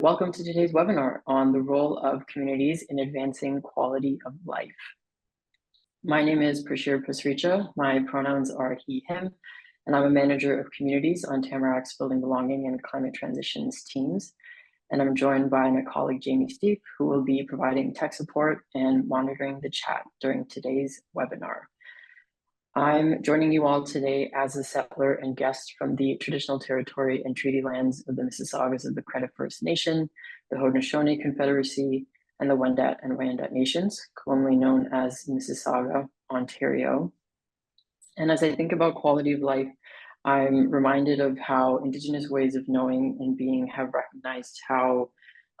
Welcome to today's webinar on the role of communities in advancing quality of life. My name is Prachir Pasricha. My pronouns are he, him, and I'm a manager of communities on Tamarack's Building Belonging and Climate Transitions teams. And I'm joined by my colleague, Jamie Steep, who will be providing tech support and monitoring the chat during today's webinar. I'm joining you all today as a settler and guest from the traditional territory and treaty lands of the Mississaugas of the Credit First Nation, the Haudenosaunee Confederacy, and the Wendat and Wyandot Nations, colonially known as Mississauga, Ontario. And as I think about quality of life, I'm reminded of how Indigenous ways of knowing and being have recognized how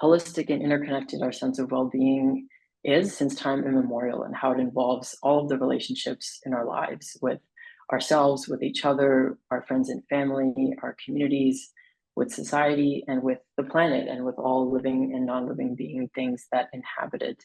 holistic and interconnected our sense of well-being is since time immemorial, and how it involves all of the relationships in our lives with ourselves, with each other, our friends and family, our communities, with society, and with the planet, and with all living and non-living being things that inhabit it.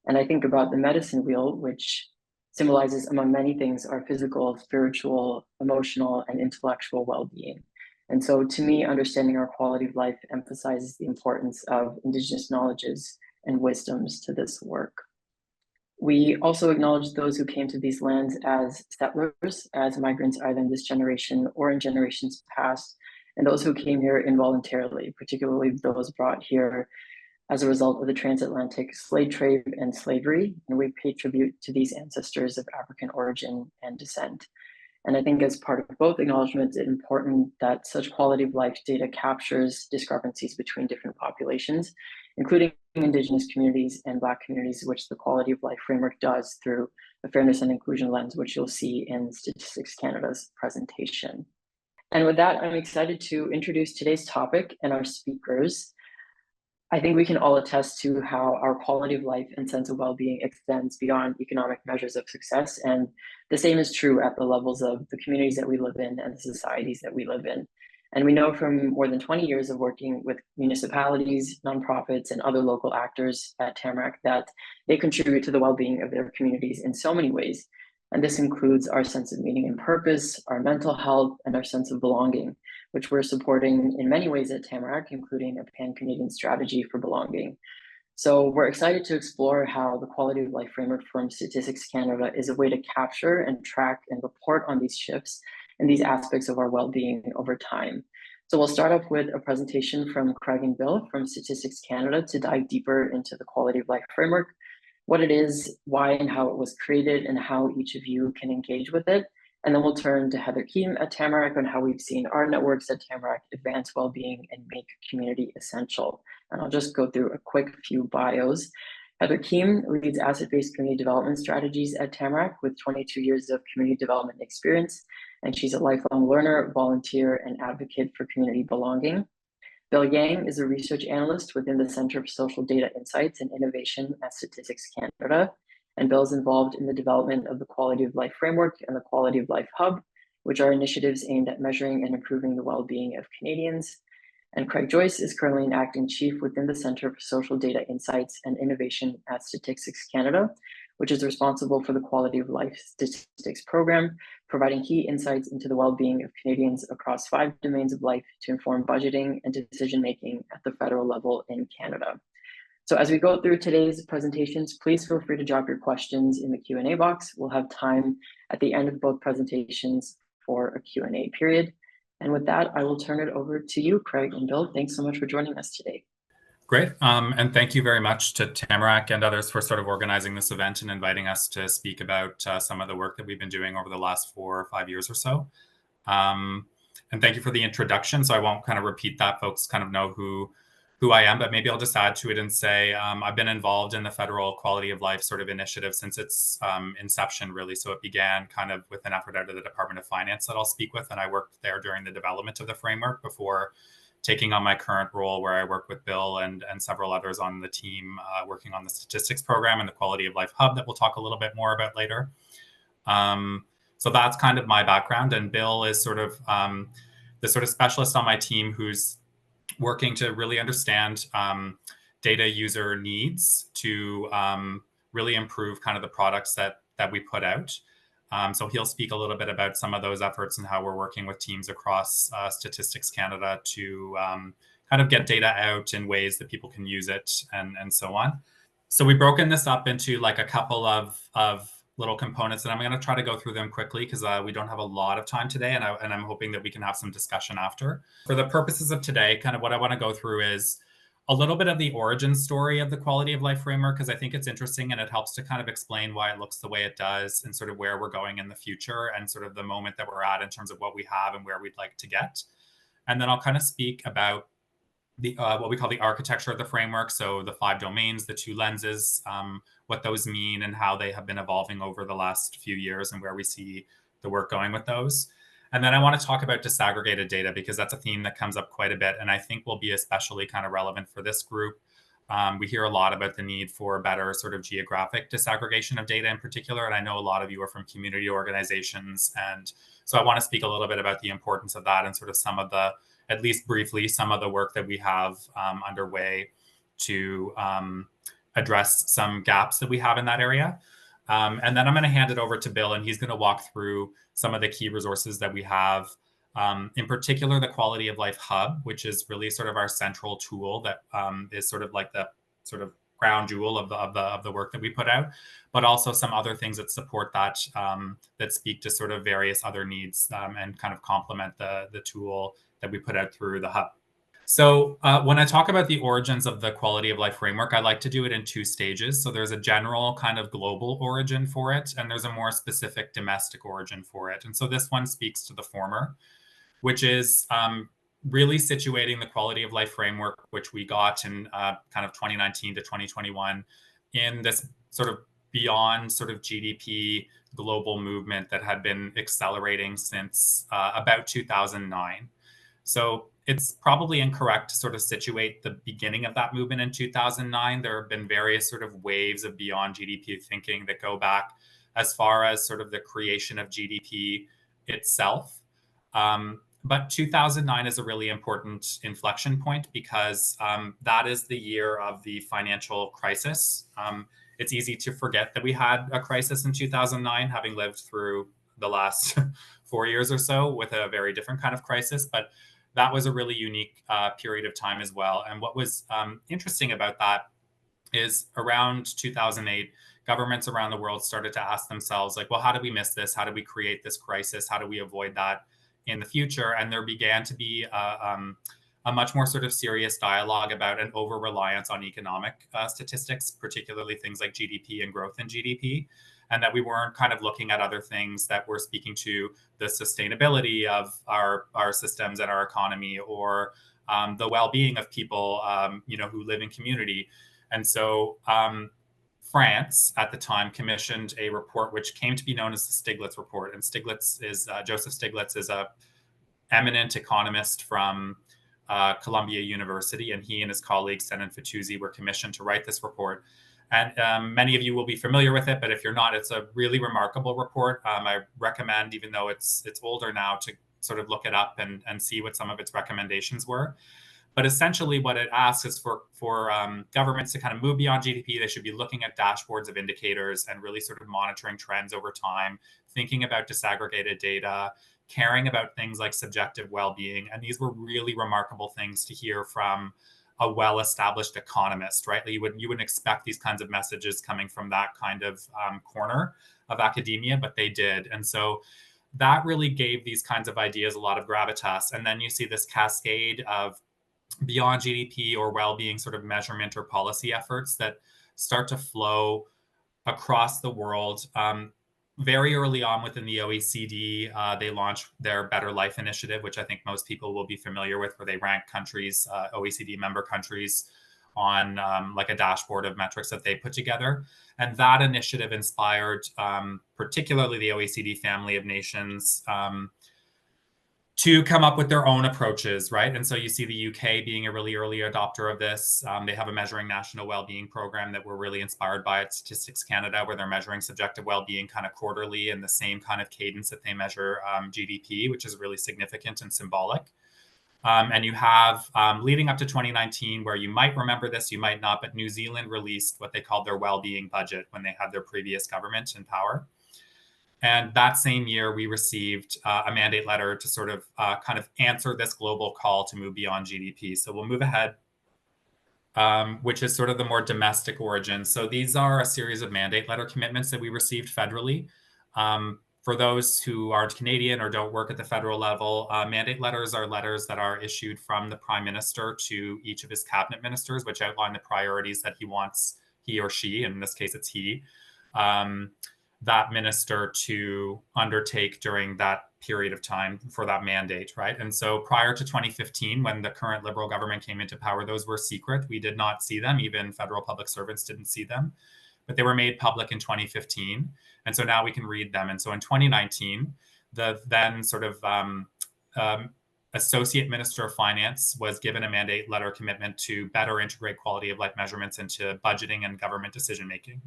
And I think about the medicine wheel, which symbolizes, among many things, our physical, spiritual, emotional, and intellectual well-being. And so to me, understanding our quality of life emphasizes the importance of Indigenous knowledges and wisdoms to this work. We also acknowledge those who came to these lands as settlers, as migrants either in this generation or in generations past, and those who came here involuntarily, particularly those brought here as a result of the transatlantic slave trade and slavery. And we pay tribute to these ancestors of African origin and descent. And I think as part of both acknowledgements, it's important that such quality of life data captures discrepancies between different populations, including Indigenous communities and Black communities, which the Quality of Life Framework does through a fairness and inclusion lens, which you'll see in Statistics Canada's presentation. And with that, I'm excited to introduce today's topic and our speakers. I think we can all attest to how our quality of life and sense of well-being extends beyond economic measures of success. And the same is true at the levels of the communities that we live in and the societies that we live in. And we know from more than 20 years of working with municipalities, nonprofits, and other local actors at Tamarack that they contribute to the well-being of their communities in so many ways. And this includes our sense of meaning and purpose, our mental health, and our sense of belonging, which we're supporting in many ways at Tamarack, including a pan-Canadian strategy for belonging. So we're excited to explore how the Quality of Life Framework from Statistics Canada is a way to capture and track and report on these shifts and these aspects of our well-being over time. So we'll start off with a presentation from Craig and Bill from Statistics Canada to dive deeper into the Quality of Life Framework, what it is, why and how it was created, and how each of you can engage with it. And then we'll turn to Heather Keam at Tamarack on how we've seen our networks at Tamarack advance well-being and make community essential. And I'll just go through a quick few bios. Heather Keam leads asset-based community development strategies at Tamarack with 22 years of community development experience. And she's a lifelong learner, volunteer, and advocate for community belonging. Bill Yang is a research analyst within the Center for Social Data Insights and Innovation at Statistics Canada. And Bill is involved in the development of the Quality of Life Framework and the Quality of Life Hub, which are initiatives aimed at measuring and improving the well-being of Canadians. And Craig Joyce is currently an acting chief within the Center for Social Data Insights and Innovation at Statistics Canada, which is responsible for the Quality of Life Statistics Program, providing key insights into the well-being of Canadians across 5 domains of life to inform budgeting and decision-making at the federal level in Canada. So as we go through today's presentations, please feel free to drop your questions in the Q&A box. We'll have time at the end of both presentations for a Q&A period. And with that, I will turn it over to you, Craig and Bill. Thanks so much for joining us today. Great. And thank you very much to Tamarack and others for sort of organizing this event and inviting us to speak about some of the work that we've been doing over the last 4 or 5 years or so. And thank you for the introduction. So I won't kind of repeat that. Folks kind of know who I am, but maybe I'll just add to it and say I've been involved in the federal quality of life sort of initiative since its inception, really. So it began kind of with an effort out of the Department of Finance that I'll speak with. And I worked there during the development of the framework before taking on my current role, where I work with Bill and several others on the team working on the statistics program and the Quality of Life Hub that we'll talk a little bit more about later. So that's kind of my background. And Bill is sort of the sort of specialist on my team who's working to really understand data user needs to really improve kind of the products that we put out. So he'll speak a little bit about some of those efforts and how we're working with teams across Statistics Canada to kind of get data out in ways that people can use it and so on. So we've broken this up into like a couple of little components, and I'm going to try to go through them quickly because we don't have a lot of time today, and I'm hoping that we can have some discussion after. For the purposes of today, kind of what I want to go through is a little bit of the origin story of the quality of life framework, because I think it's interesting and it helps to kind of explain why it looks the way it does and sort of where we're going in the future and sort of the moment that we're at in terms of what we have and where we'd like to get. And then I'll kind of speak about the what we call the architecture of the framework. So the 5 domains, the 2 lenses, what those mean and how they have been evolving over the last few years and where we see the work going with those. And then I want to talk about disaggregated data because that's a theme that comes up quite a bit and I think will be especially kind of relevant for this group. We hear a lot about the need for better sort of geographic disaggregation of data in particular. And I know a lot of you are from community organizations. And so I want to speak a little bit about the importance of that and sort of some of the, at least briefly, some of the work that we have underway to address some gaps that we have in that area. And then I'm going to hand it over to Bill, and he's going to walk through some of the key resources that we have, in particular, the Quality of Life Hub, which is really sort of our central tool that is sort of like the sort of crown jewel of the work that we put out, but also some other things that support that, that speak to sort of various other needs and kind of complement the tool that we put out through the hub. So when I talk about the origins of the quality of life framework, I like to do it in 2 stages. So there's a general kind of global origin for it, and there's a more specific domestic origin for it. And so this one speaks to the former, which is really situating the quality of life framework, which we got in kind of 2019 to 2021 in this sort of beyond sort of GDP global movement that had been accelerating since about 2009. So it's probably incorrect to sort of situate the beginning of that movement in 2009. There have been various sort of waves of beyond GDP thinking that go back as far as sort of the creation of GDP itself. But 2009 is a really important inflection point because that is the year of the financial crisis. It's easy to forget that we had a crisis in 2009, having lived through the last 4 years or so with a very different kind of crisis. But that was a really unique period of time as well. And what was interesting about that is around 2008, governments around the world started to ask themselves, like, well, how did we miss this? How did we create this crisis? How do we avoid that in the future? And there began to be a much more sort of serious dialogue about an over-reliance on economic statistics, particularly things like GDP and growth in GDP, and that we weren't kind of looking at other things that were speaking to the sustainability of our systems and our economy, or the well-being of people, who live in community. And so France at the time commissioned a report which came to be known as the Stiglitz Report. And Joseph Stiglitz is a eminent economist from Columbia University, and he and his colleague Senan Fatouzzi were commissioned to write this report. And many of you will be familiar with it, but if you're not, it's a really remarkable report. I recommend, even though it's older now, to sort of look it up and see what some of its recommendations were. But essentially what it asks is for governments to kind of move beyond GDP. They should be looking at dashboards of indicators and really sort of monitoring trends over time, thinking about disaggregated data, caring about things like subjective well-being. And these were really remarkable things to hear from a well-established economist, right? You wouldn't expect these kinds of messages coming from that kind of corner of academia, but they did. And so that really gave these kinds of ideas a lot of gravitas. And then you see this cascade of beyond GDP or well-being sort of measurement or policy efforts that start to flow across the world. Very early on within the OECD, they launched their Better Life Initiative, which I think most people will be familiar with, where they rank countries, OECD member countries, on like a dashboard of metrics that they put together. And that initiative inspired particularly the OECD family of nations to come up with their own approaches, right? And so you see the UK being a really early adopter of this. They have a measuring national well-being program that we're really inspired by at Statistics Canada, where they're measuring subjective well-being kind of quarterly in the same kind of cadence that they measure GDP, which is really significant and symbolic. And you have, leading up to 2019, where you might remember this, you might not, but New Zealand released what they called their well-being budget when they had their previous government in power. And that same year, we received a mandate letter to sort of kind of answer this global call to move beyond GDP. So we'll move ahead, which is sort of the more domestic origin. So these are a series of mandate letter commitments that we received federally. For those who aren't Canadian or don't work at the federal level, mandate letters are letters that are issued from the Prime Minister to each of his cabinet ministers, which outline the priorities that he wants he or she, and in this case it's he, that minister to undertake during that period of time for that mandate, right? And so prior to 2015, when the current Liberal government came into power, those were secret. We did not see them. Even federal public servants didn't see them, but they were made public in 2015. And so now we can read them. And so in 2019, the then sort of Associate Minister of Finance was given a mandate letter commitment to better integrate quality of life measurements into budgeting and government decision-making.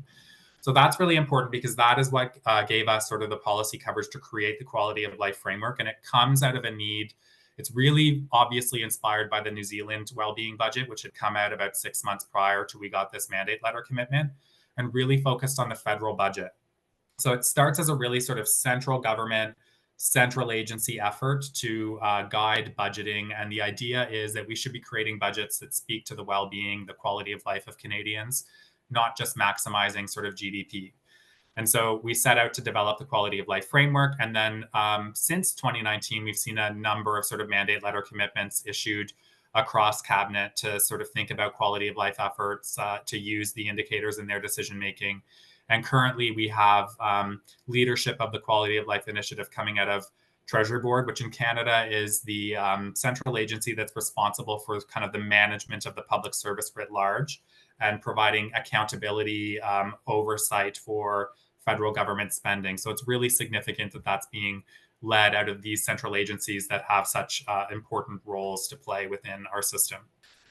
So that's really important because that is what gave us sort of the policy coverage to create the quality of life framework. And it comes out of a need. It's really obviously inspired by the New Zealand wellbeing budget, which had come out about 6 months prior to we got this mandate letter commitment, and really focused on the federal budget. So it starts as a really sort of central government, central agency effort to guide budgeting. And the idea is that we should be creating budgets that speak to the well-being, the quality of life of Canadians, not just maximizing sort of GDP. And so we set out to develop the quality of life framework. And then since 2019, we've seen a number of sort of mandate letter commitments issued across cabinet to sort of think about quality of life efforts, to use the indicators in their decision making. And currently we have leadership of the Quality of Life Initiative coming out of Treasury Board, which in Canada is the central agency that's responsible for kind of the management of the public service writ large and providing accountability, oversight for federal government spending. So it's really significant that that's being led out of these central agencies that have such important roles to play within our system.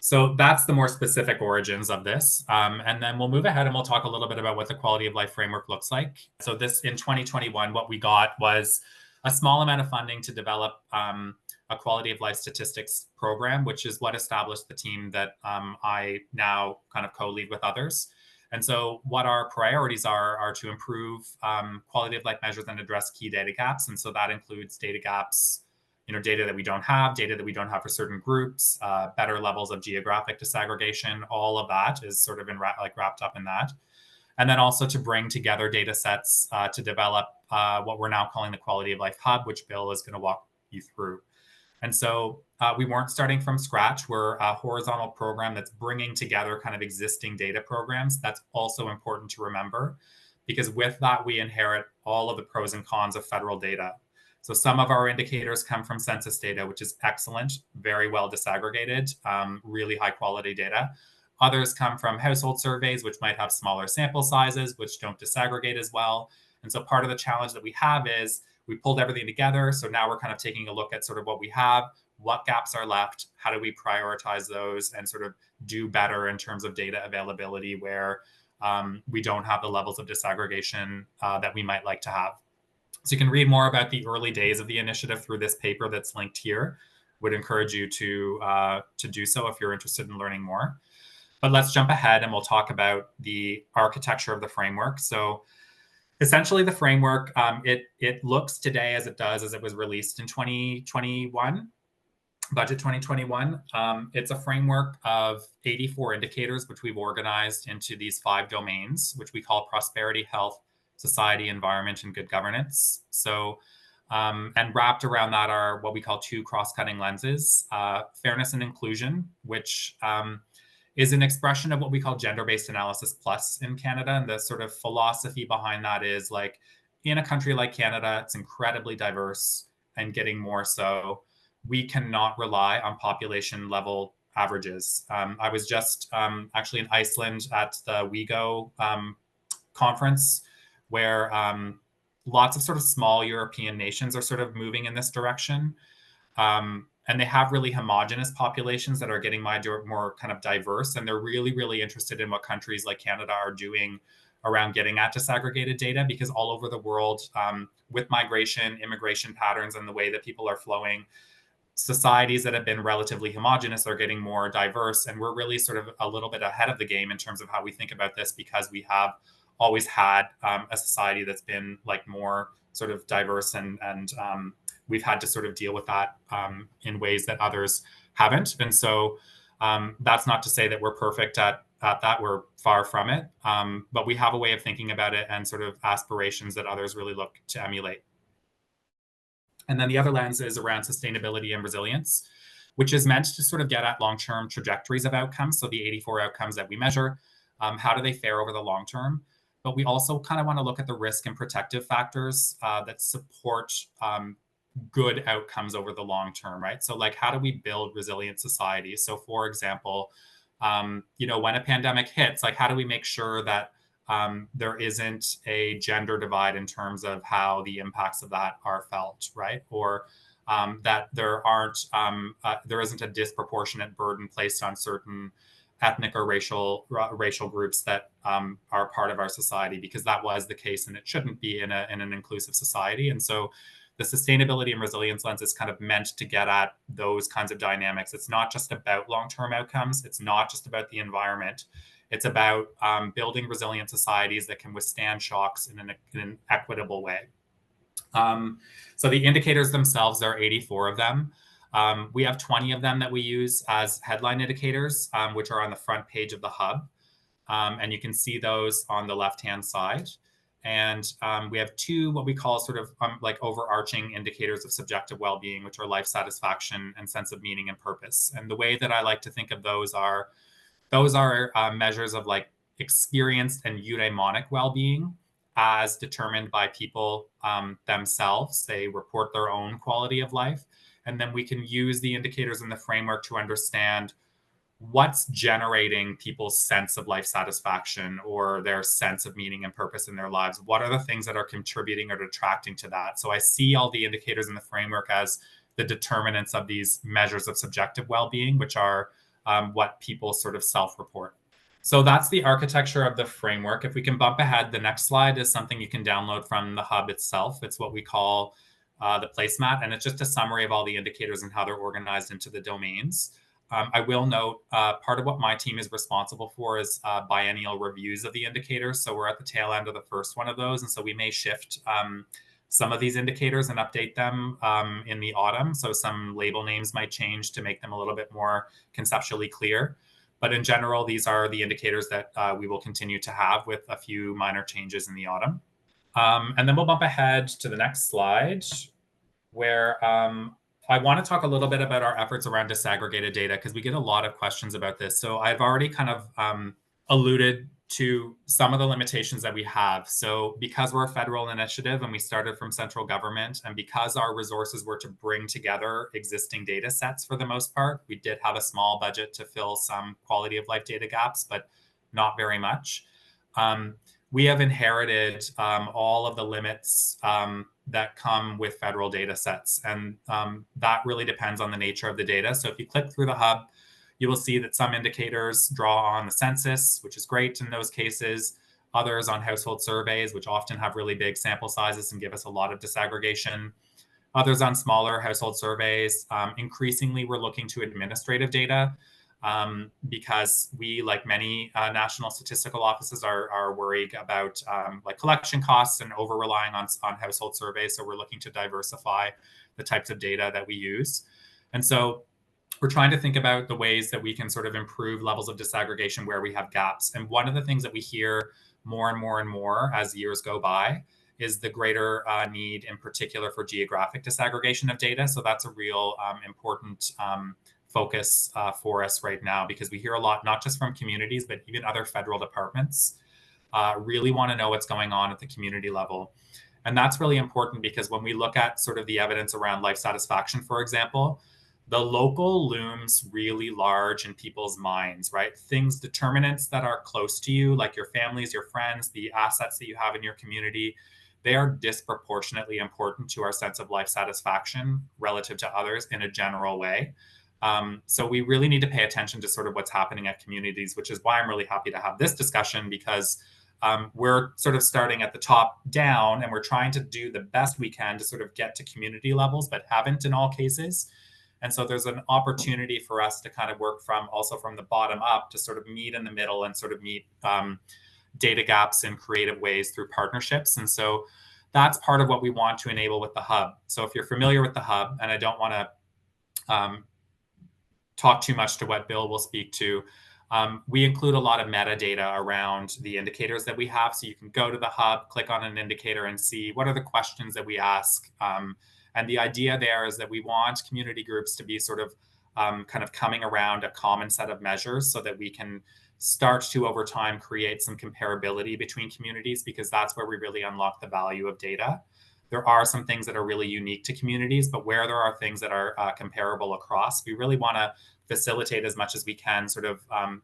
So that's the more specific origins of this. And then we'll move ahead and we'll talk a little bit about what the quality of life framework looks like. So this in 2021, what we got was a small amount of funding to develop a quality of life statistics program, which is what established the team that I now kind of co-lead with others. And so what our priorities are to improve quality of life measures and address key data gaps. And so that includes data gaps, data that we don't have for certain groups, better levels of geographic disaggregation. All of that is sort of wrapped up in that. And then also to bring together data sets to develop what we're now calling the Quality of Life Hub, which Bill is going to walk you through. And so we weren't starting from scratch. We're a horizontal program that's bringing together kind of existing data programs. That's also important to remember, because with that, we inherit all of the pros and cons of federal data. So some of our indicators come from census data, which is excellent, very well disaggregated, really high quality data. Others come from household surveys, which might have smaller sample sizes, which don't disaggregate as well. And so part of the challenge that we have is we pulled everything together. So now we're kind of taking a look at sort of what we have, what gaps are left, how do we prioritize those and sort of do better in terms of data availability where we don't have the levels of disaggregation that we might like to have. So you can read more about the early days of the initiative through this paper that's linked here. Would encourage you to do so if you're interested in learning more. But let's jump ahead and we'll talk about the architecture of the framework. So essentially the framework, it looks today as it does as it was released in 2021, budget 2021. It's a framework of 84 indicators, which we've organized into these 5 domains, which we call prosperity, health, society, environment, and good governance. So, and wrapped around that are what we call 2 cross-cutting lenses, fairness and inclusion, which is an expression of what we call gender-based analysis plus in Canada. And the sort of philosophy behind that is like, in a country like Canada, it's incredibly diverse and getting more so. We cannot rely on population level averages. I was just actually in Iceland at the WeGo conference, where lots of sort of small European nations are sort of moving in this direction. And they have really homogenous populations that are getting more kind of diverse. And they're really, really interested in what countries like Canada are doing around getting at disaggregated data, because all over the world, with migration, immigration patterns, and the way that people are flowing, societies that have been relatively homogenous are getting more diverse. And we're really sort of a little bit ahead of the game in terms of how we think about this, because we have always had a society that's been like more sort of diverse, and we've had to sort of deal with that in ways that others haven't. And so that's not to say that we're perfect at that. We're far from it. But we have a way of thinking about it and sort of aspirations that others really look to emulate. And then the other lens is around sustainability and resilience, which is meant to sort of get at long-term trajectories of outcomes. So the 84 outcomes that we measure, how do they fare over the long term? But we also kind of want to look at the risk and protective factors that support good outcomes over the long term, right? So like, how do we build resilient societies? So for example, when a pandemic hits, like, how do we make sure that there isn't a gender divide in terms of how the impacts of that are felt, right? Or that there isn't a disproportionate burden placed on certain ethnic or racial groups that are part of our society, because that was the case and it shouldn't be in an inclusive society. And so the sustainability and resilience lens is kind of meant to get at those kinds of dynamics. It's not just about long-term outcomes. It's not just about the environment. It's about building resilient societies that can withstand shocks in an equitable way. So the indicators themselves, there are 84 of them. We have 20 of them that we use as headline indicators, which are on the front page of the hub. And you can see those on the left-hand side. And we have two, what we call sort of like overarching indicators of subjective well-being, which are life satisfaction and sense of meaning and purpose. And the way that I like to think of those are measures of like experienced and eudaimonic well-being as determined by people themselves. They report their own quality of life. And then we can use the indicators in the framework to understand what's generating people's sense of life satisfaction or their sense of meaning and purpose in their lives. What are the things that are contributing or detracting to that? So I see all the indicators in the framework as the determinants of these measures of subjective well-being, which are what people sort of self-report. So that's the architecture of the framework. If we can bump ahead, the next slide is something you can download from the hub itself. It's what we call the placemat, and it's just a summary of all the indicators and how they're organized into the domains. I will note part of what my team is responsible for is biennial reviews of the indicators. So we're at the tail end of the first one of those. And so we may shift some of these indicators and update them in the autumn. So some label names might change to make them a little bit more conceptually clear. But in general, these are the indicators that we will continue to have with a few minor changes in the autumn. And then we'll bump ahead to the next slide, where I want to talk a little bit about our efforts around disaggregated data, because we get a lot of questions about this. So I've already kind of alluded to some of the limitations that we have. So because we're a federal initiative and we started from central government, and because our resources were to bring together existing data sets for the most part, we did have a small budget to fill some quality of life data gaps, but not very much. We have inherited all of the limits that come with federal data sets. And that really depends on the nature of the data. So if you click through the hub, you will see that some indicators draw on the census, which is great in those cases. Others on household surveys, which often have really big sample sizes and give us a lot of disaggregation. Others on smaller household surveys. Increasingly, we're looking to administrative data because we, like many national statistical offices, are worried about like collection costs and over relying on household surveys. So we're looking to diversify the types of data that we use. And so we're trying to think about the ways that we can sort of improve levels of disaggregation where we have gaps. And one of the things that we hear more and more and more as years go by is the greater need in particular for geographic disaggregation of data. So that's a real important focus for us right now, because we hear a lot, not just from communities, but even other federal departments really want to know what's going on at the community level. And that's really important because when we look at sort of the evidence around life satisfaction, for example, the local looms really large in people's minds, right? Things, determinants that are close to you, like your families, your friends, the assets that you have in your community, they are disproportionately important to our sense of life satisfaction relative to others in a general way. So we really need to pay attention to sort of what's happening at communities, which is why I'm really happy to have this discussion, because we're sort of starting at the top down and we're trying to do the best we can to sort of get to community levels, but haven't in all cases. And so there's an opportunity for us to kind of work from the bottom up to sort of meet in the middle and sort of meet data gaps in creative ways through partnerships. And so that's part of what we want to enable with the hub. So if you're familiar with the hub, and I don't want to talk too much to what Bill will speak to, we include a lot of metadata around the indicators that we have. So you can go to the hub, click on an indicator and see what are the questions that we ask. And the idea there is that we want community groups to be sort of kind of coming around a common set of measures so that we can start to, over time, create some comparability between communities, because that's where we really unlock the value of data. There are some things that are really unique to communities, but where there are things that are comparable across, we really want to facilitate as much as we can sort of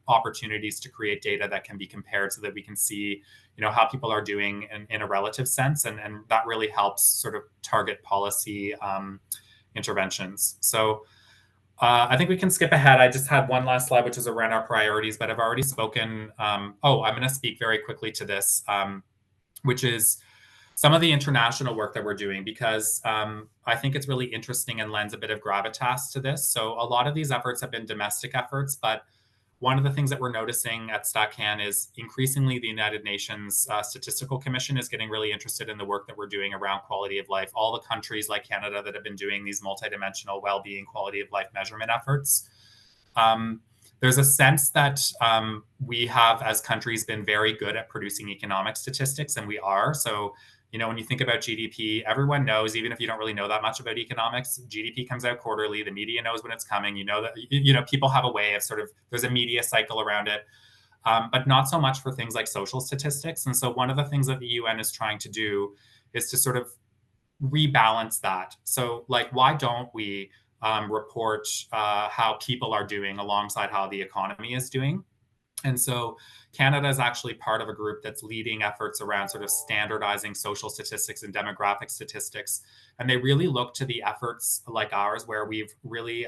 opportunities to create data that can be compared so that we can see, how people are doing in a relative sense. And that really helps sort of target policy interventions. So I think we can skip ahead. I just had one last slide, which is around our priorities, but I've already spoken. I'm going to speak very quickly to this, which is some of the international work that we're doing, because I think it's really interesting and lends a bit of gravitas to this. So a lot of these efforts have been domestic efforts, but one of the things that we're noticing at StatCan is increasingly the United Nations Statistical Commission is getting really interested in the work that we're doing around quality of life. All the countries like Canada that have been doing these multidimensional well-being quality of life measurement efforts. There's a sense that we have, as countries, been very good at producing economic statistics, and we are. So, when you think about GDP, everyone knows, even if you don't really know that much about economics, GDP comes out quarterly. The media knows when it's coming. That people have a way of sort of, there's a media cycle around it, but not so much for things like social statistics. And so one of the things that the UN is trying to do is to sort of rebalance that. So why don't we report how people are doing alongside how the economy is doing? And so Canada is actually part of a group that's leading efforts around sort of standardizing social statistics and demographic statistics. And they really look to the efforts like ours, where we've really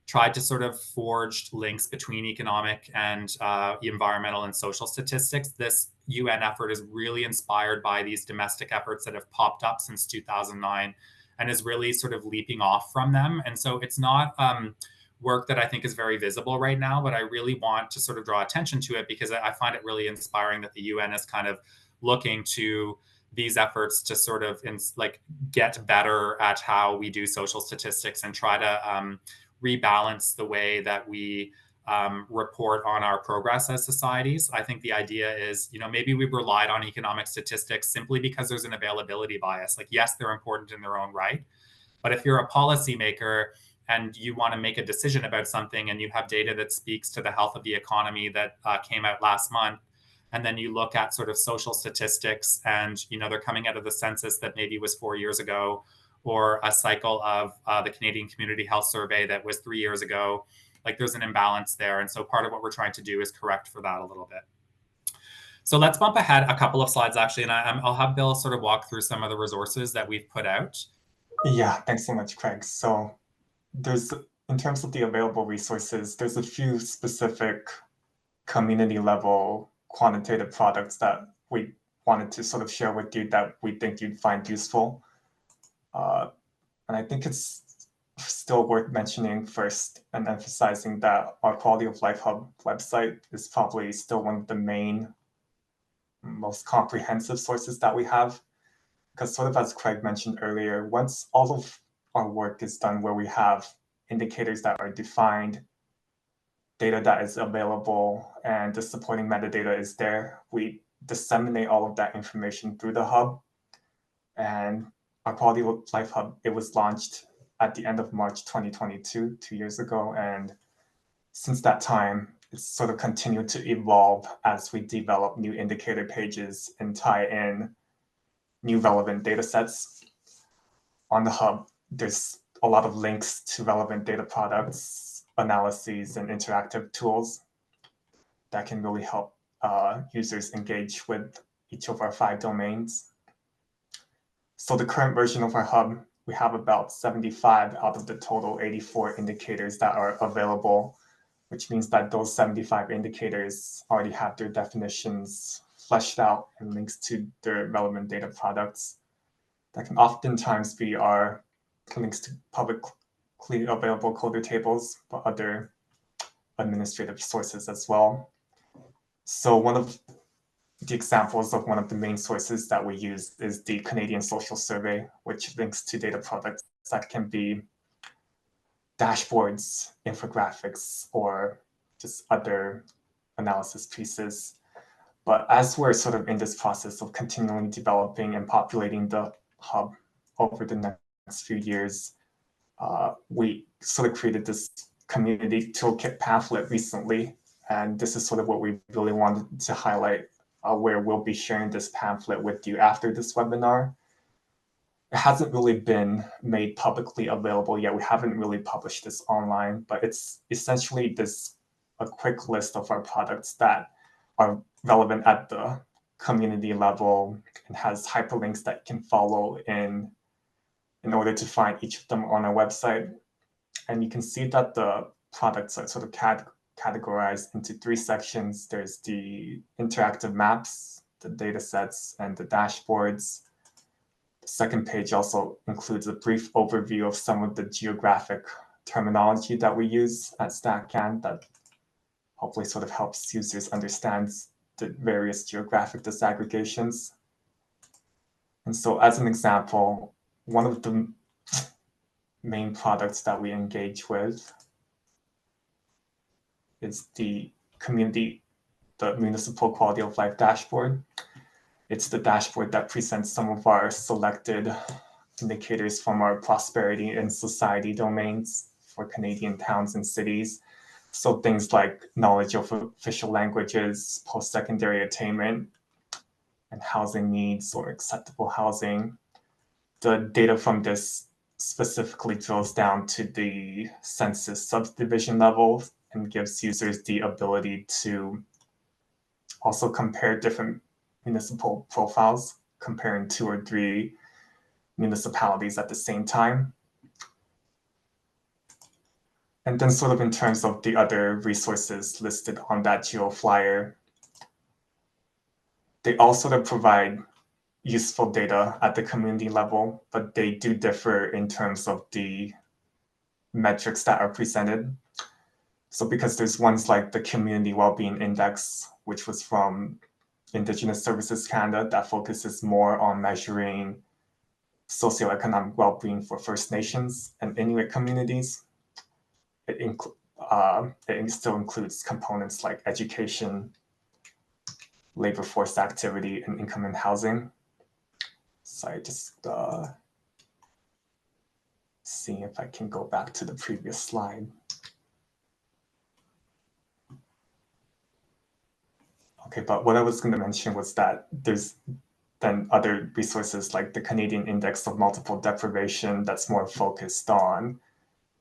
tried to sort of forge links between economic and environmental and social statistics. This UN effort is really inspired by these domestic efforts that have popped up since 2009 and is really sort of leaping off from them. And so it's not work that I think is very visible right now, but I really want to sort of draw attention to it because I find it really inspiring that the UN is kind of looking to these efforts to sort of get better at how we do social statistics and try to rebalance the way that we report on our progress as societies. I think the idea is, maybe we've relied on economic statistics simply because there's an availability bias. Yes, they're important in their own right, but if you're a policymaker and you want to make a decision about something and you have data that speaks to the health of the economy that came out last month, and then you look at sort of social statistics and, they're coming out of the census that maybe was 4 years ago, or a cycle of the Canadian Community Health Survey that was 3 years ago, there's an imbalance there. And so part of what we're trying to do is correct for that a little bit. So let's bump ahead a couple of slides, actually, and I'll have Bill sort of walk through some of the resources that we've put out. Yeah, thanks so much, Craig. So in terms of the available resources, there's a few specific community level quantitative products that we wanted to sort of share with you that we think you'd find useful. And I think it's still worth mentioning first and emphasizing that our Quality of Life Hub website is probably still one of the main, most comprehensive sources that we have. Because sort of as Craig mentioned earlier, once all of our work is done where we have indicators that are defined, data that is available, and the supporting metadata is there, we disseminate all of that information through the hub. And our Quality of Life Hub, it was launched at the end of March 2022, 2 years ago. And since that time, it's sort of continued to evolve as we develop new indicator pages and tie in new relevant data sets. On the hub, there's a lot of links to relevant data products, analyses, and interactive tools that can really help users engage with each of our 5 domains. So the current version of our hub, we have about 75 out of the total 84 indicators that are available, which means that those 75 indicators already have their definitions fleshed out and links to their relevant data products. That can oftentimes be our links to publicly available coder tables, but other administrative sources as well. So one of the examples of one of the main sources that we use is the Canadian Social Survey, which links to data products that can be dashboards, infographics, or just other analysis pieces. But as we're sort of in this process of continually developing and populating the hub over the next few years, we sort of created this community toolkit pamphlet recently. And this is sort of what we really wanted to highlight, where we'll be sharing this pamphlet with you after this webinar. It hasn't really been made publicly available yet. We haven't really published this online, but it's essentially a quick list of our products that are relevant at the community level and has hyperlinks that you can follow in order to find each of them on our website. And you can see that the products are sort of categorized into 3 sections. There's the interactive maps, the data sets, and the dashboards. The second page also includes a brief overview of some of the geographic terminology that we use at StatCan that hopefully sort of helps users understand the various geographic disaggregations. And so as an example, one of the main products that we engage with is the municipal quality of life dashboard. It's the dashboard that presents some of our selected indicators from our prosperity and society domains for Canadian towns and cities. So things like knowledge of official languages, post-secondary attainment, and housing needs or acceptable housing. The data from this specifically drills down to the census subdivision level and gives users the ability to also compare different municipal profiles, comparing 2 or 3 municipalities at the same time. And then sort of in terms of the other resources listed on that geo flyer, they all sort of provide useful data at the community level, but they do differ in terms of the metrics that are presented. So because there's ones like the Community Wellbeing Index, which was from Indigenous Services Canada, that focuses more on measuring socioeconomic well-being for First Nations and Inuit communities. It still includes components like education, labor force activity, and income and housing. Sorry, just seeing if I can go back to the previous slide. Okay, but what I was going to mention was that there's then other resources like the Canadian Index of Multiple Deprivation that's more focused on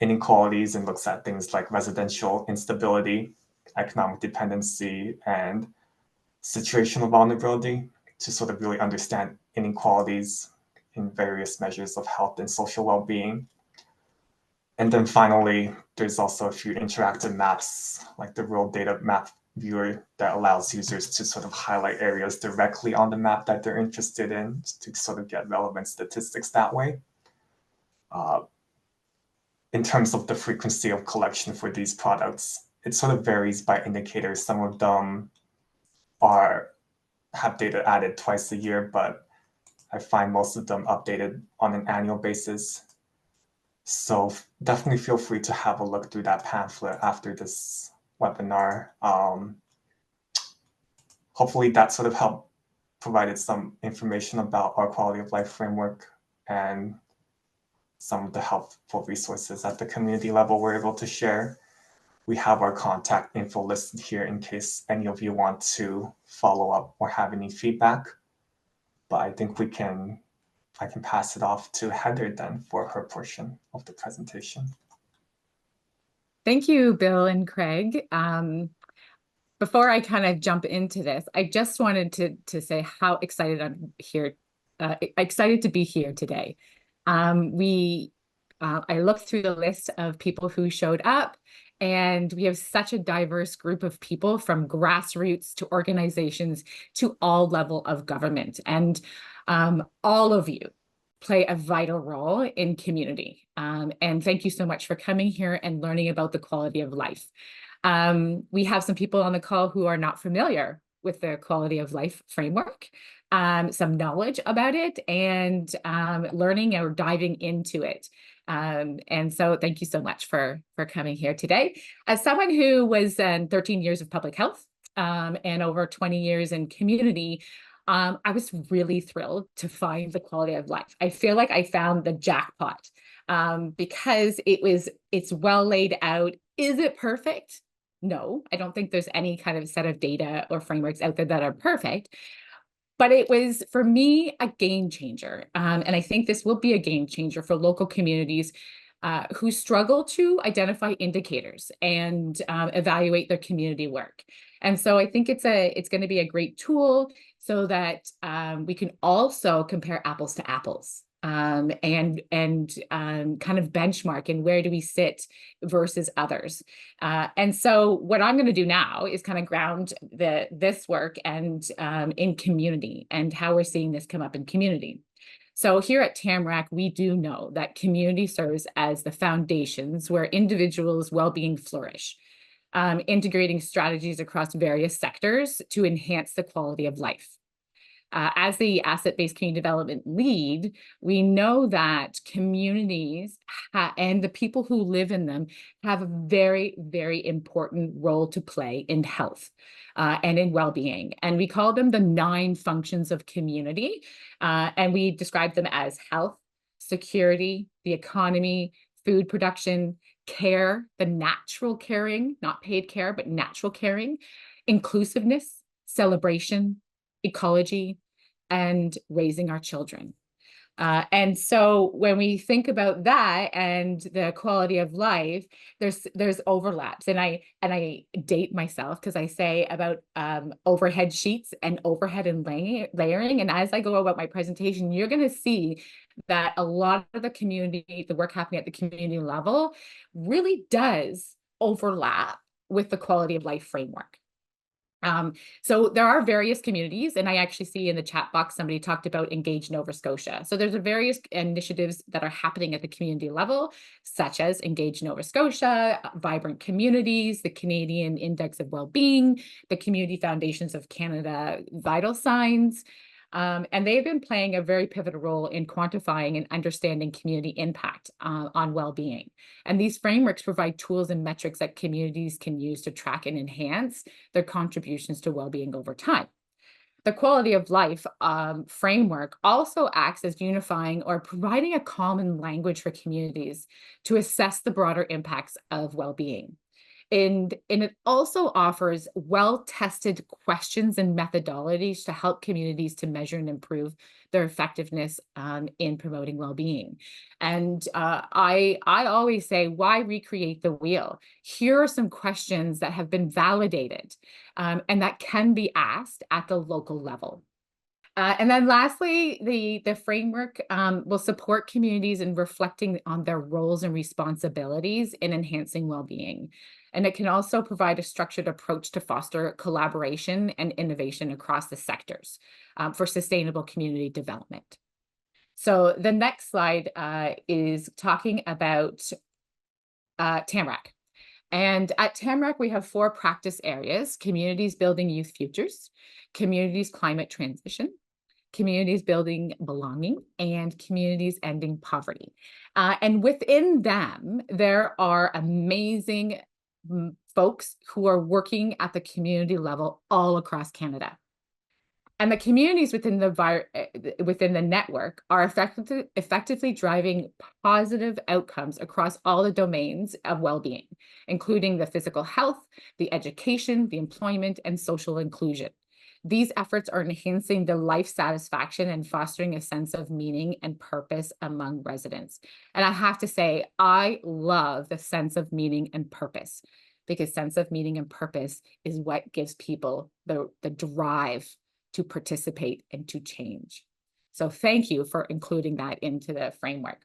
inequalities and looks at things like residential instability, economic dependency, and situational vulnerability to sort of really understand inequalities in various measures of health and social well-being. And then finally, there's also a few interactive maps like the Rural Data Map Viewer that allows users to sort of highlight areas directly on the map that they're interested in to sort of get relevant statistics that way. In terms of the frequency of collection for these products, it sort of varies by indicators. Some of them have data added twice a year, but I find most of them updated on an annual basis. So definitely feel free to have a look through that pamphlet after this webinar. Hopefully that sort of helped provided some information about our quality of life framework and some of the helpful resources at the community level we're able to share. We have our contact info listed here in case any of you want to follow up or have any feedback. But I think I can pass it off to Heather then for her portion of the presentation. Thank you, Bill and Craig. Before I kind of jump into this, I just wanted to say how excited I'm here, excited to be here today. I looked through the list of people who showed up, and we have such a diverse group of people from grassroots to organizations to all level of government. And all of you play a vital role in community. And thank you so much for coming here and learning about the quality of life. We have some people on the call who are not familiar with the quality of life framework, some knowledge about it, and learning or diving into it. And so thank you so much for coming here today. As someone who was 13 years of public health and over 20 years in community, I was really thrilled to find the quality of life. I feel like I found the jackpot because it's well laid out. Is it perfect? No, I don't think there's any kind of set of data or frameworks out there that are perfect. But it was, for me, a game changer. And I think this will be a game changer for local communities who struggle to identify indicators and evaluate their community work. And so I think it's going to be a great tool so that we can also compare apples to apples and kind of benchmark and where do we sit versus others. And so what I'm going to do now is kind of ground this work and in community and how we're seeing this come up in community. So here at Tamarack, we do know that community serves as the foundations where individuals' well-being flourish, integrating strategies across various sectors to enhance the quality of life. As the asset-based community development lead, we know that communities and the people who live in them have a very, very important role to play in health and in well-being. And we call them the 9 functions of community. And we describe them as health, security, the economy, food production, care, the natural caring, not paid care, but natural caring, inclusiveness, celebration, ecology, and raising our children. And so when we think about that and the quality of life, there's overlaps. And I date myself because I say about overhead sheets and overhead and layering. And as I go about my presentation, you're going to see that a lot of the work happening at the community level really does overlap with the quality of life framework. So there are various communities, and I actually see in the chat box somebody talked about Engage Nova Scotia. So there's various initiatives that are happening at the community level, such as Engage Nova Scotia, Vibrant Communities, the Canadian Index of Wellbeing, the Community Foundations of Canada Vital Signs. And they've been playing a very pivotal role in quantifying and understanding community impact on well-being. And these frameworks provide tools and metrics that communities can use to track and enhance their contributions to well-being over time. The quality of life framework also acts as unifying or providing a common language for communities to assess the broader impacts of well-being. And it also offers well-tested questions and methodologies to help communities to measure and improve their effectiveness in promoting well-being. And I always say, why recreate the wheel? Here are some questions that have been validated and that can be asked at the local level. And then lastly, the framework will support communities in reflecting on their roles and responsibilities in enhancing well-being. And it can also provide a structured approach to foster collaboration and innovation across the sectors for sustainable community development. So the next slide is talking about Tamarack. And at Tamarack, we have 4 practice areas: communities building youth futures, communities climate transition, communities building belonging, and communities ending poverty. And within them, there are amazing folks who are working at the community level all across Canada. And the communities within the network are effectively driving positive outcomes across all the domains of well-being, including the physical health, the education, the employment, and social inclusion. These efforts are enhancing the life satisfaction and fostering a sense of meaning and purpose among residents. And I have to say, I love the sense of meaning and purpose, because sense of meaning and purpose is what gives people the drive to participate and to change. So thank you for including that into the framework.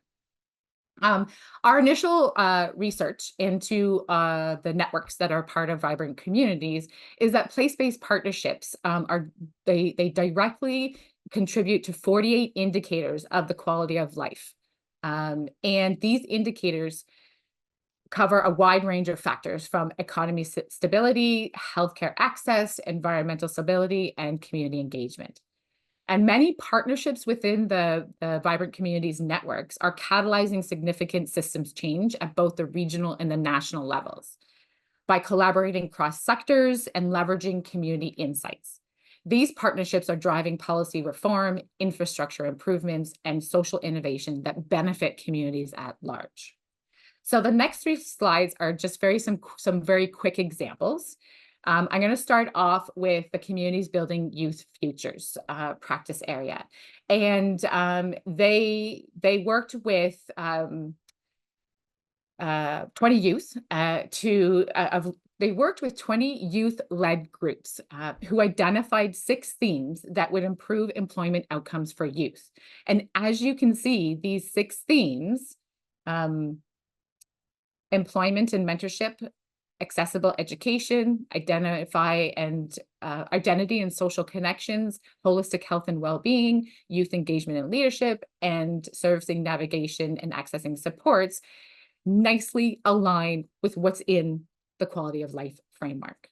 Our initial research into the networks that are part of Vibrant Communities is that place-based partnerships they directly contribute to 48 indicators of the quality of life. And these indicators cover a wide range of factors from economy stability, healthcare access, environmental stability, and community engagement. And many partnerships within the Vibrant Communities networks are catalyzing significant systems change at both the regional and the national levels by collaborating across sectors and leveraging community insights. These partnerships are driving policy reform, infrastructure improvements, and social innovation that benefit communities at large. So the next 3 slides are just some very quick examples. I'm going to start off with the Communities Building Youth Futures practice area. And they worked with 20 youth they worked with 20 youth-led groups who identified 6 themes that would improve employment outcomes for youth. And as you can see, these 6 themes, employment and mentorship, accessible education, identity and social connections, holistic health and well-being, youth engagement and leadership, and servicing navigation and accessing supports nicely align with what's in the quality of life framework.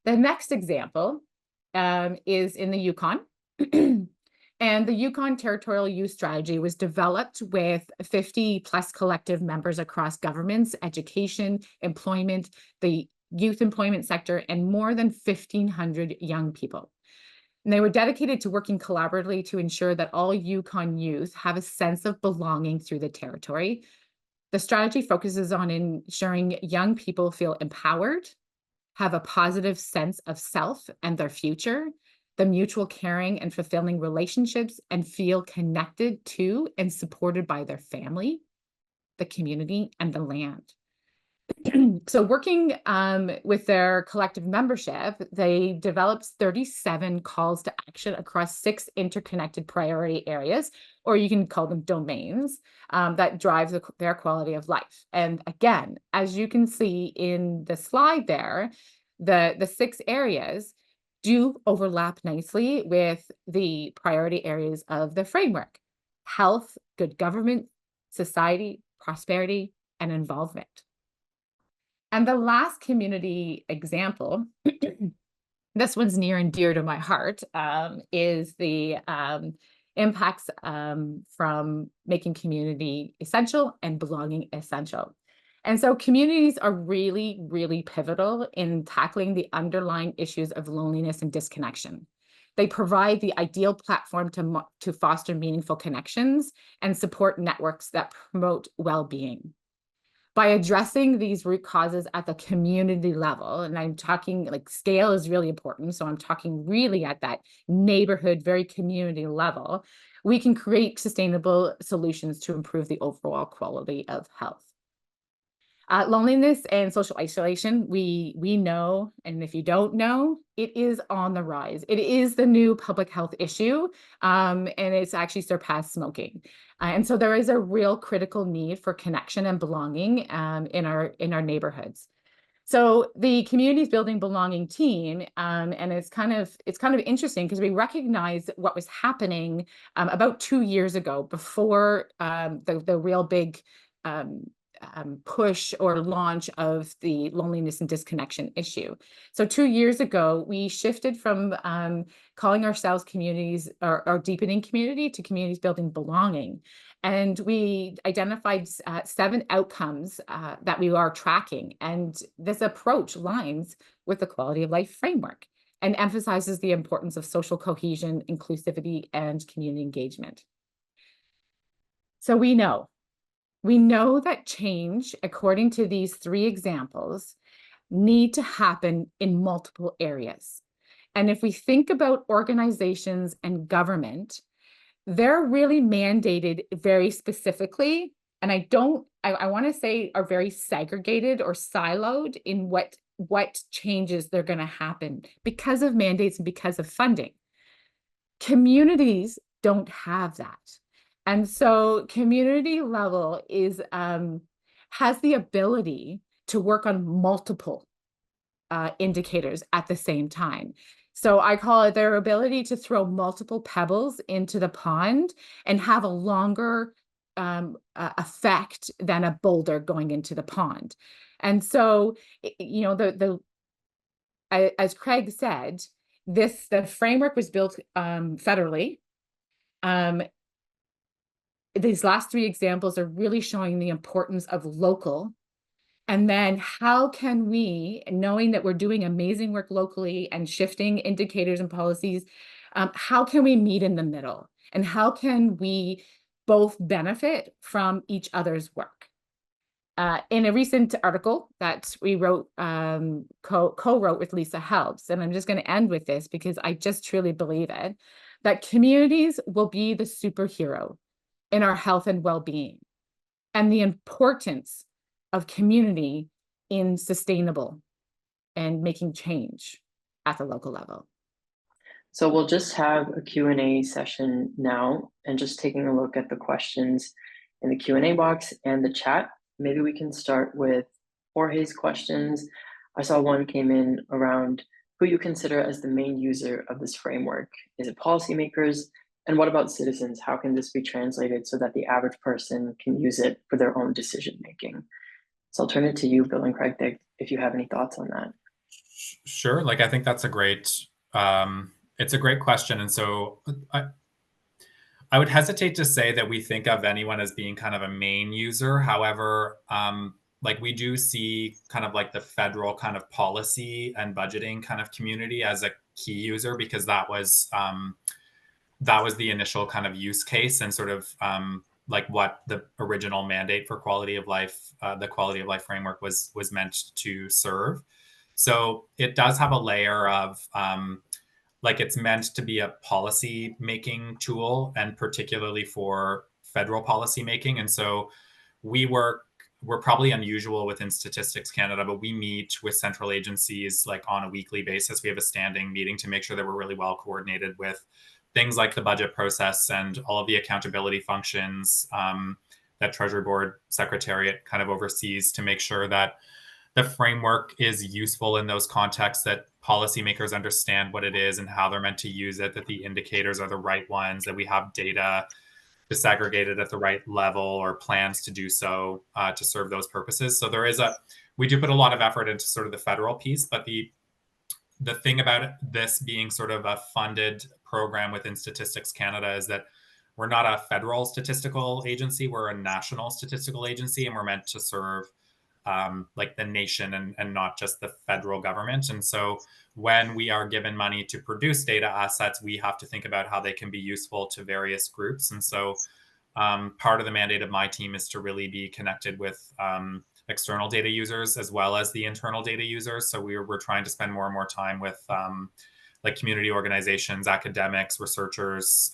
The next example is in the Yukon. And the Yukon Territorial Youth Strategy was developed with 50 plus collective members across governments, education, employment, the youth employment sector, and more than 1,500 young people. And they were dedicated to working collaboratively to ensure that all Yukon youth have a sense of belonging through the territory. The strategy focuses on ensuring young people feel empowered, have a positive sense of self and their future, the mutual caring and fulfilling relationships, and feel connected to and supported by their family, the community, and the land. So working with their collective membership, they developed 37 calls to action across 6 interconnected priority areas, or you can call them domains, that drive their quality of life. And again, as you can see in the slide there, the 6 areas do overlap nicely with the priority areas of the framework: health, good government, society, prosperity, and involvement. And the last community example, this one's near and dear to my heart, is the impacts from making community essential and belonging essential. And so communities are really, really pivotal in tackling the underlying issues of loneliness and disconnection. They provide the ideal platform to foster meaningful connections and support networks that promote well-being. By addressing these root causes at the community level, and I'm talking like scale is really important, so I'm talking really at that neighborhood, very community level, we can create sustainable solutions to improve the overall quality of health. Loneliness and social isolation, we know, and if you don't know, it is on the rise. It is the new public health issue, and it's actually surpassed smoking. And so there is a real critical need for connection and belonging in our neighborhoods. So the Communities Building Belonging team, and it's kind of interesting because we recognize what was happening about 2 years ago, before the real big push or launch of the loneliness and disconnection issue. So 2 years ago, we shifted from calling ourselves communities or deepening community to communities building belonging. And we identified 7 outcomes that we are tracking. And this approach lines with the quality of life framework and emphasizes the importance of social cohesion, inclusivity, and community engagement. So we know that change, according to these 3 examples, need to happen in multiple areas. And if we think about organizations and government, they're really mandated very specifically, and I want to say are very segregated or siloed in what changes they're going to happen because of mandates and because of funding. Communities don't have that. And so community level has the ability to work on multiple indicators at the same time. So I call it their ability to throw multiple pebbles into the pond and have a longer effect than a boulder going into the pond. And so, you know, as Craig said, the framework was built federally. These last three examples are really showing the importance of local. And then how can we, knowing that we're doing amazing work locally and shifting indicators and policies, how can we meet in the middle? And how can we both benefit from each other's work? In a recent article that we wrote, co-wrote with Lisa Helps, and I'm just going to end with this because I just truly believe it, that communities will be the superhero in our health and well-being, and the importance of community in sustainable and making change at the local level. So we'll just have a Q&A session now, and just taking a look at the questions in the Q&A box and the chat. Maybe we can start with Jorge's questions. I saw one came in around who you consider as the main user of this framework. Is it policymakers? And what about citizens? How can this be translated so that the average person can use it for their own decision making? So I'll turn it to you, Bill and Craig, if you have any thoughts on that. Sure. Like, I think that's a great, it's a great question. And so I would hesitate to say that we think of anyone as being kind of a main user. However, like, we do see kind of like the federal kind of policy and budgeting kind of community as a key user, because that was the initial kind of use case and sort of like what the original mandate for quality of life, the quality of life framework was meant to serve. So it does have a layer of like, it's meant to be a policy making tool, and particularly for federal policy making. And so we're probably unusual within Statistics Canada, but we meet with central agencies like on a weekly basis. We have a standing meeting to make sure that we're really well coordinated with things like the budget process and all of the accountability functions that Treasury Board Secretariat kind of oversees, to make sure that the framework is useful in those contexts, that policymakers understand what it is and how they're meant to use it, that the indicators are the right ones, that we have data disaggregated at the right level or plans to do so to serve those purposes. So we do put a lot of effort into sort of the federal piece, but the thing about this being sort of a funded program within Statistics Canada is that we're not a federal statistical agency, we're a national statistical agency, and we're meant to serve like the nation and not just the federal government. And so when we are given money to produce data assets, we have to think about how they can be useful to various groups. And so part of the mandate of my team is to really be connected with external data users as well as the internal data users. So we're trying to spend more and more time with like community organizations, academics, researchers,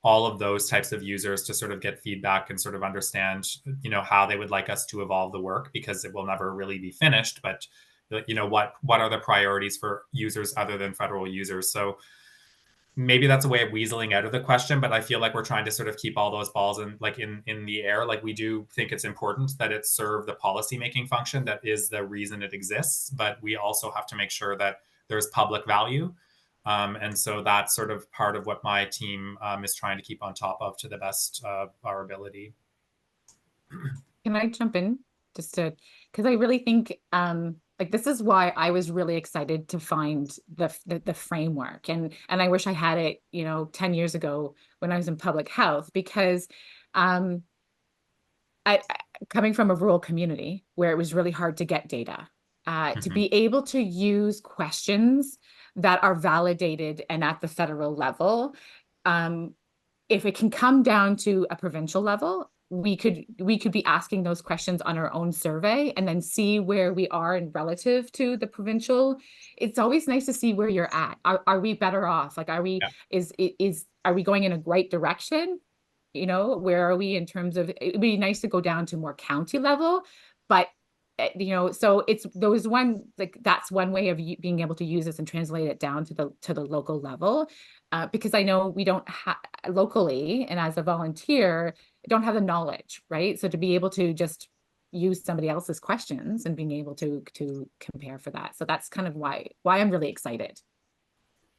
all of those types of users, to sort of get feedback and sort of understand, you know, how they would like us to evolve the work, because it will never really be finished. But, you know, what are the priorities for users other than federal users? So maybe that's a way of weaseling out of the question, but I feel like we're trying to sort of keep all those balls in the air. Like, we do think it's important that it serve the policymaking function. That is the reason it exists, but we also have to make sure that there's public value. And so that's sort of part of what my team is trying to keep on top of to the best of our ability. Can I jump in because I really think like, this is why I was really excited to find the framework, and I wish I had it, you know, 10 years ago when I was in public health, because I coming from a rural community where it was really hard to get data, to be able to use questions that are validated and at the federal level, if it can come down to a provincial level, we could be asking those questions on our own survey and then see where we are in relative to the provincial. It's always nice to see where you're at. Are we better off? Like, are we are we going in a right direction? You know, where are we in terms of, it'd be nice to go down to more county level, but you know, so it's those one, like, that's one way of being able to use this and translate it down to the local level, because I know we don't have locally, and as a volunteer, don't have the knowledge, right? So to be able to just use somebody else's questions and being able to compare for that. So that's kind of why I'm really excited.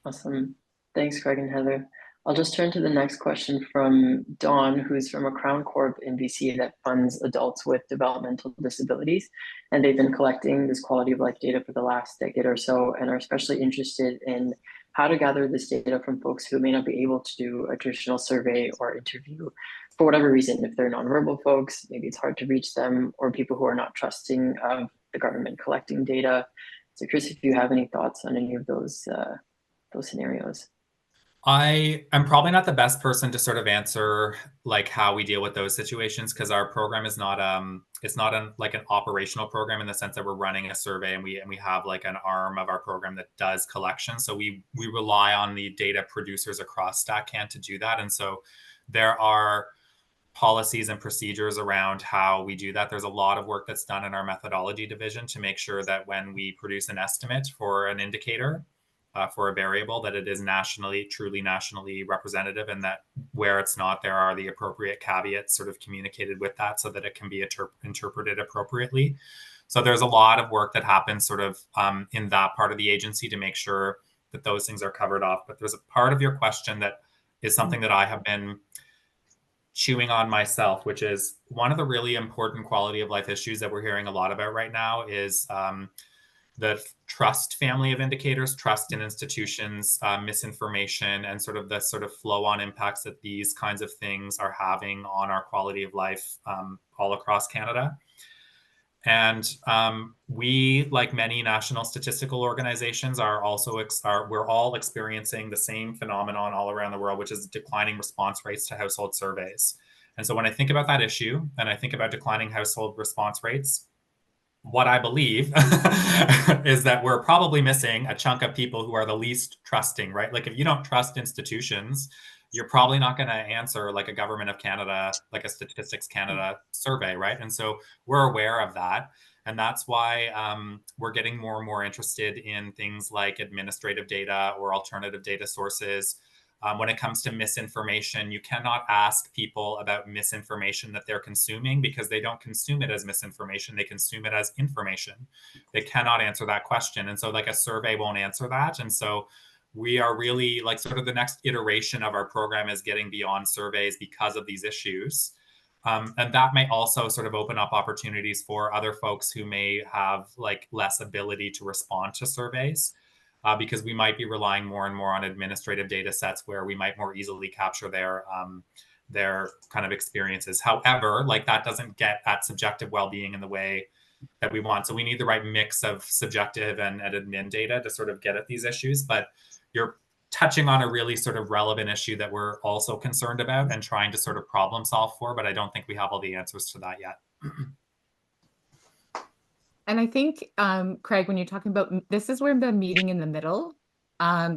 Awesome. Thanks, Craig and Heather. I'll just turn to the next question from Dawn, who's from a Crown Corp in BC that funds adults with developmental disabilities. And they've been collecting this quality of life data for the last decade or so, and are especially interested in how to gather this data from folks who may not be able to do a traditional survey or interview for whatever reason. If they're nonverbal folks, maybe it's hard to reach them, or people who are not trusting of the government collecting data. So Chris, if you have any thoughts on any of those scenarios. I am probably not the best person to sort of answer like how we deal with those situations, because our program is not it's not like an operational program in the sense that we're running a survey and we have like an arm of our program that does collection. So we rely on the data producers across StatCan to do that. And so there are policies and procedures around how we do that. There's a lot of work that's done in our methodology division to make sure that when we produce an estimate for an indicator, for a variable, that it is truly nationally representative, and that where it's not, there are the appropriate caveats sort of communicated with that so that it can be interpreted appropriately. So there's a lot of work that happens sort of in that part of the agency to make sure that those things are covered off. But there's a part of your question that is something that I have been chewing on myself, which is one of the really important quality of life issues that we're hearing a lot about right now is the trust family of indicators, trust in institutions, misinformation, and sort of the sort of flow-on impacts that these kinds of things are having on our quality of life all across Canada. And we, like many national statistical organizations, are also we're all experiencing the same phenomenon all around the world, which is declining response rates to household surveys. And so when I think about that issue, and I think about declining household response rates, what I believe is that we're probably missing a chunk of people who are the least trusting, right? Like if you don't trust institutions, you're probably not going to answer like a Government of Canada, like a Statistics Canada survey, right? And so we're aware of that. And that's why we're getting more and more interested in things like administrative data or alternative data sources. When it comes to misinformation, you cannot ask people about misinformation that they're consuming, because they don't consume it as misinformation. They consume it as information. They cannot answer that question. And so like a survey won't answer that. And so we are really like sort of the next iteration of our program is getting beyond surveys because of these issues. And that may also sort of open up opportunities for other folks who may have like less ability to respond to surveys. Because we might be relying more and more on administrative data sets where we might more easily capture their kind of experiences. However, like that doesn't get at subjective well-being in the way that we want. So we need the right mix of subjective and admin data to sort of get at these issues. But you're touching on a really sort of relevant issue that we're also concerned about and trying to sort of problem solve for, but I don't think we have all the answers to that yet. And I think, Craig, when you're talking about, this is where the meeting in the middle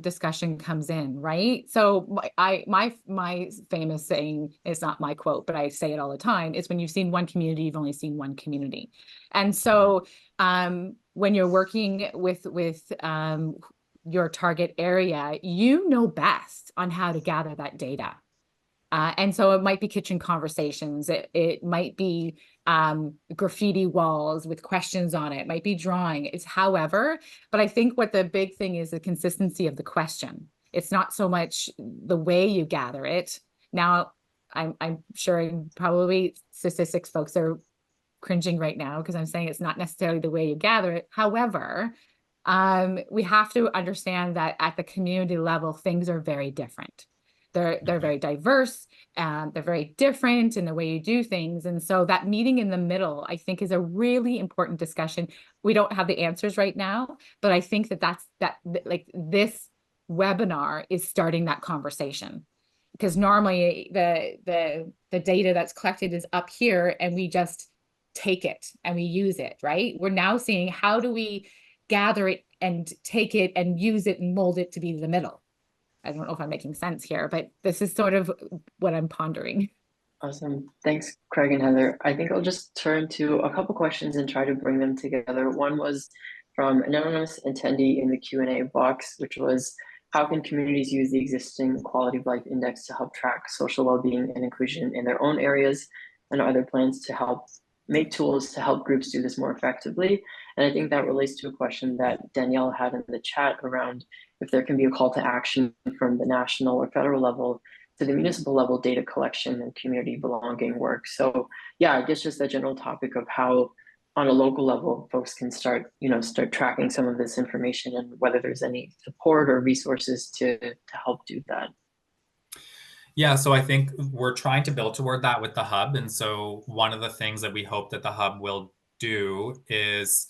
discussion comes in, right? So my famous saying, it's not my quote, but I say it all the time, is when you've seen one community, you've only seen one community. And so when you're working with your target area, you know best on how to gather that data. And so it might be kitchen conversations. It might be graffiti walls with questions on it. It might be drawing. It's however, but I think what the big thing is the consistency of the question. It's not so much the way you gather it. Now, I'm sure probably statistics folks are cringing right now because I'm saying it's not necessarily the way you gather it. However, we have to understand that at the community level, things are very different. They're very diverse, they're very different in the way you do things. And so that meeting in the middle, I think, is a really important discussion. We don't have the answers right now, but I think that like this webinar is starting that conversation. Because normally the data that's collected is up here and we just take it and we use it, right? We're now seeing how do we gather it and take it and use it and mold it to be the middle. I don't know if I'm making sense here, but this is sort of what I'm pondering. Awesome. Thanks, Craig and Heather. I think I'll just turn to a couple questions and try to bring them together. One was from an anonymous attendee in the Q&A box, which was, how can communities use the existing quality of life index to help track social well-being and inclusion in their own areas? And are there plans to help make tools to help groups do this more effectively. And I think that relates to a question that Danielle had in the chat around if there can be a call to action from the national or federal level to the municipal level data collection and community belonging work. So yeah, I guess just the general topic of how on a local level, folks can start tracking some of this information and whether there's any support or resources to help do that. Yeah, so I think we're trying to build toward that with the hub. And so one of the things that we hope that the hub will do is,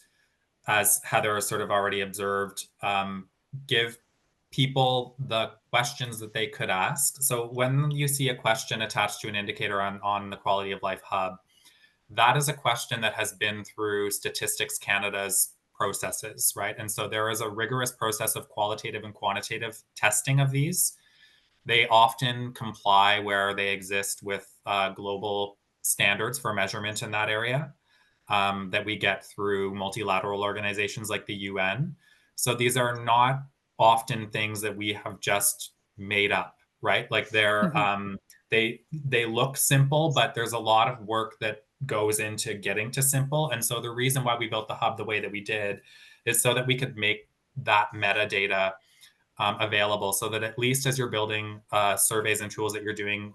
as Heather has sort of already observed, give people the questions that they could ask. So when you see a question attached to an indicator on the Quality of Life Hub, that is a question that has been through Statistics Canada's processes, right? And so there is a rigorous process of qualitative and quantitative testing of these. They often comply where they exist with global standards for measurement in that area that we get through multilateral organizations like the UN. So these are not often things that we have just made up, right? Like they're they look simple, but there's a lot of work that goes into getting to simple. And so the reason why we built the hub the way that we did is so that we could make that metadata available, so that at least as you're building surveys and tools that you're doing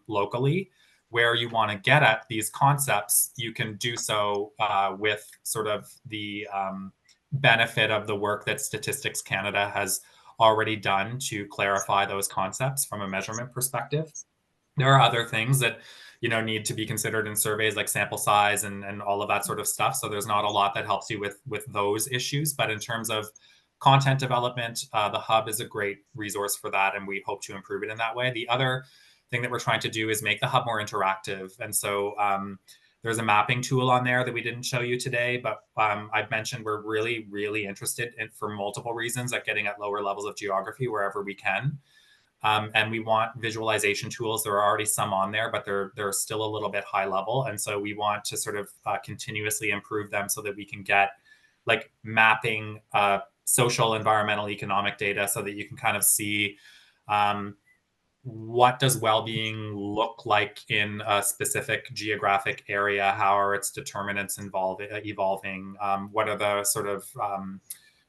locally, where you want to get at these concepts, you can do so with sort of the benefit of the work that Statistics Canada has already done to clarify those concepts from a measurement perspective. There are other things that need to be considered in surveys, like sample size and all of that sort of stuff. So there's not a lot that helps you with those issues. But in terms of content development, the hub is a great resource for that, and we hope to improve it in that way. The other thing that we're trying to do is make the hub more interactive. And so there's a mapping tool on there that we didn't show you today, but I've mentioned we're really, really interested in, for multiple reasons, at getting at lower levels of geography wherever we can. And we want visualization tools. There are already some on there, but they're still a little bit high level. And so we want to sort of continuously improve them so that we can get like mapping social, environmental, economic data, so that you can kind of see what does well-being look like in a specific geographic area? How are its determinants evolving? What are the sort of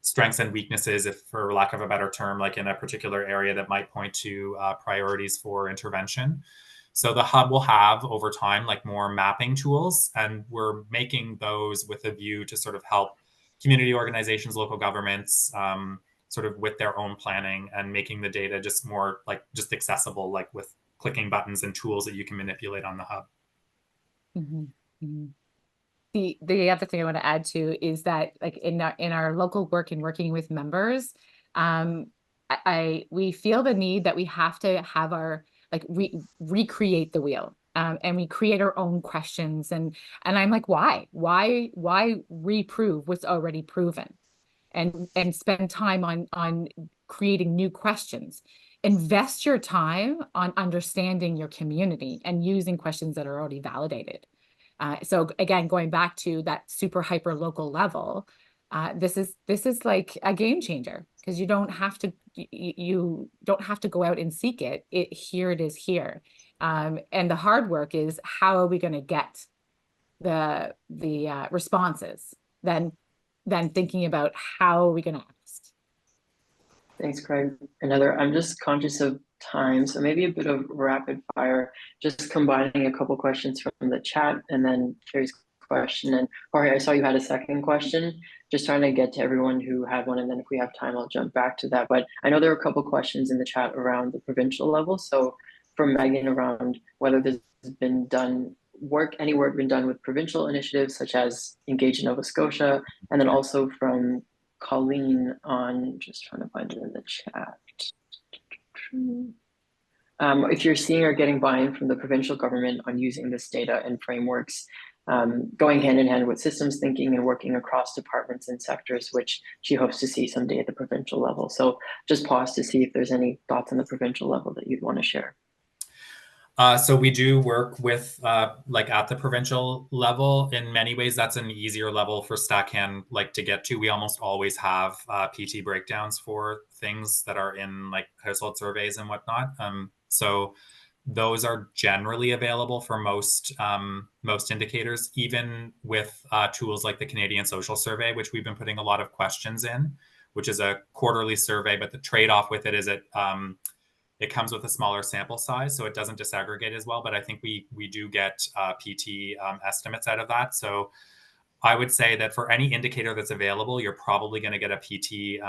strengths and weaknesses, if for lack of a better term, like in a particular area that might point to priorities for intervention? So the hub will have over time like more mapping tools, and we're making those with a view to sort of help community organizations, local governments, sort of with their own planning, and making the data just more like just accessible, like with clicking buttons and tools that you can manipulate on the hub. The other thing I want to add to is that, like in our local work and working with members, we feel the need that we have to have our recreate the wheel. And we create our own questions, and I'm like, why reprove what's already proven, and spend time on creating new questions. Invest your time on understanding your community and using questions that are already validated. So again, going back to that super hyper local level, this is like a game changer, because you don't have to go out and seek it. Here it is here. And the hard work is, how are we going to get the responses? Then thinking about how are we going to ask. Thanks, Craig. Another, I'm just conscious of time, so maybe a bit of rapid fire, just combining a couple questions from the chat and then Carrie's question. And Jorge, I saw you had a second question, just trying to get to everyone who had one, and then if we have time, I'll jump back to that. But I know there are a couple questions in the chat around the provincial level. So from Megan around whether there's been done any work been done with provincial initiatives such as Engage Nova Scotia, and then also from Colleen on, just trying to find it in the chat. If you're seeing or getting buy-in from the provincial government on using this data and frameworks, going hand in hand with systems thinking and working across departments and sectors, which she hopes to see someday at the provincial level. So just pause to see if there's any thoughts on the provincial level that you'd want to share. So we do work with like at the provincial level. In many ways, that's an easier level for StackCan to get to. We almost always have PT breakdowns for things that are in like household surveys and whatnot. So those are generally available for most indicators, even with tools like the Canadian Social Survey, which we've been putting a lot of questions in, which is a quarterly survey, but the trade-off with it is it comes with a smaller sample size, so it doesn't disaggregate as well. But I think we do get PT estimates out of that. So I would say that for any indicator that's available, you're probably going to get a PT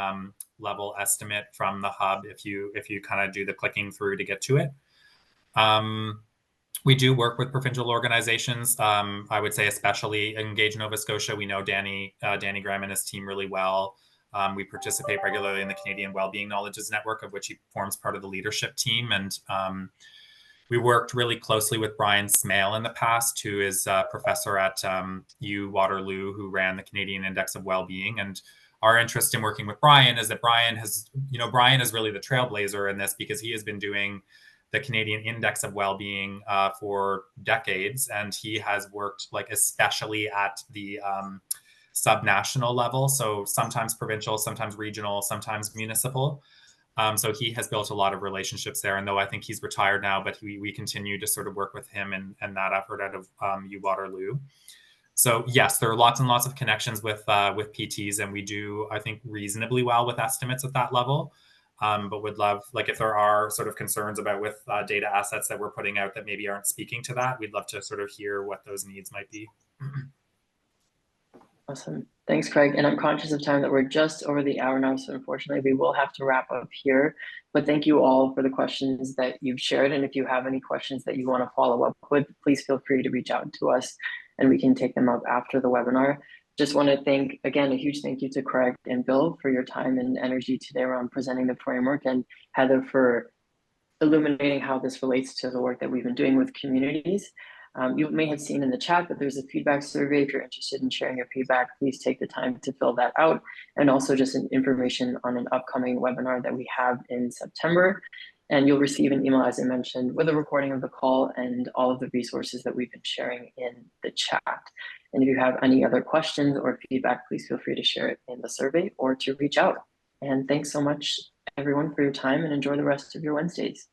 level estimate from the hub if you kind of do the clicking through to get to it. We do work with provincial organizations. I would say especially Engage Nova Scotia. We know Danny Graham and his team really well. We participate regularly in the Canadian Wellbeing Knowledges Network, of which he forms part of the leadership team. And we worked really closely with Brian Smale in the past, who is a professor at U Waterloo, who ran the Canadian Index of Wellbeing. And our interest in working with Brian is that Brian is really the trailblazer in this, because he has been doing the Canadian Index of Wellbeing for decades, and he has worked like especially at the subnational level, so sometimes provincial, sometimes regional, sometimes municipal. So he has built a lot of relationships there, and though I think he's retired now, but we continue to sort of work with him and that effort out of U Waterloo. So yes, there are lots and lots of connections with PTs, and we do, I think, reasonably well with estimates at that level. But would love, like, if there are sort of concerns about with data assets that we're putting out that maybe aren't speaking to that, we'd love to sort of hear what those needs might be. Awesome. Thanks, Craig. And I'm conscious of time that we're just over the hour now, so unfortunately we will have to wrap up here. But thank you all for the questions that you've shared. And if you have any questions that you want to follow up with, please feel free to reach out to us and we can take them up after the webinar. Just want to thank, again, a huge thank you to Craig and Bill for your time and energy today around presenting the framework, and Heather for illuminating how this relates to the work that we've been doing with communities. You may have seen in the chat that there's a feedback survey. If you're interested in sharing your feedback, please take the time to fill that out. And also just an information on an upcoming webinar that we have in September. And you'll receive an email, as I mentioned, with a recording of the call and all of the resources that we've been sharing in the chat. And if you have any other questions or feedback, please feel free to share it in the survey or to reach out. And thanks so much, everyone, for your time, and enjoy the rest of your Wednesdays.